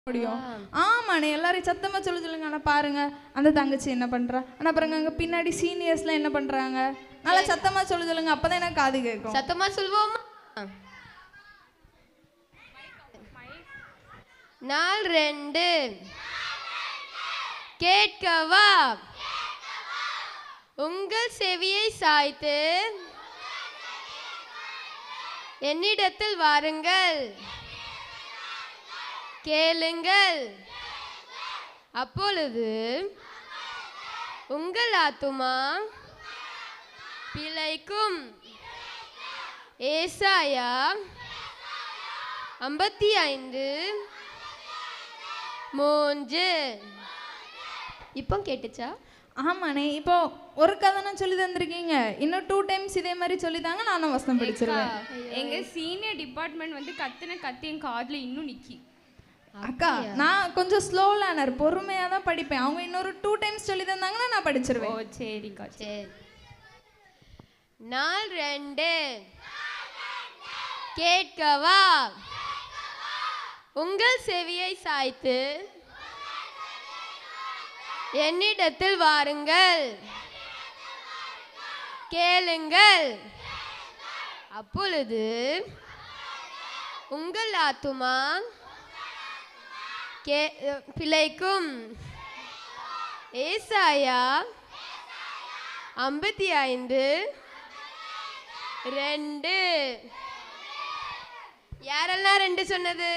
முடியும். ஆமாண்ணே, எல்லாரும் சத்தமா சொல்லுங்க. ஆனா பாருங்க, அந்த தங்கச்சி என்ன பண்றா, ஆனா பாருங்க அங்க பின்னாடி சீனியர்ஸ்லாம் என்ன பண்றாங்க. நல்லா சத்தமா சொல்லுங்க, அப்பதான் எனக்கு காது கேட்கும். சத்தமா சொல்வோமா? நாள் 2 கேட்கவா, உங்கள் செவியை சாய்த்து என்னிடத்தில் வாருங்கள், கேளுங்கள், அப்பொழுது உங்கள் ஆத்துமா பிழைக்கும். ஏசாயா 55:3. இப்போ கேட்டுச்சா? ஆமாண்ணே, இப்போ ஒரு கதை சொல்லி தந்திருக்கீங்க, இன்னும் 2 டைம்ஸ் இதே மாதிரி சொல்லிதாங்க நானும் வசனம் படிச்சிருவேன். எங்க சீனியர் டிபார்ட்மெண்ட் வந்து கத்துன கத்து என் காதுல இன்னும் நிக்கி. அக்கா, நான் கொஞ்சம் ஸ்லோ லேர்னர், பொறுமையாக தான் படிப்பேன். அவங்க இன்னொரு 2 டைம்ஸ் சொல்லி தந்தாங்கன்னா நான் படிச்சிருவேன். ஓ சரிக்கா, சரி. நாள் 2 கேட்கவா, உங்கள் செவியை சாய்த்து என்னிடத்தில் வாருங்கள், கேளுங்கள், அப்பொழுது உங்கள் ஆத்துமா பிழைக்கும். ஏசாயா 55:2. யாரெல்லாம் 2 சொன்னது?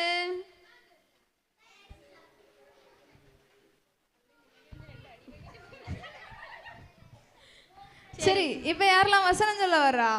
சரி, இப்ப யாரெல்லாம் வசனம் சொல்ல வர்றா?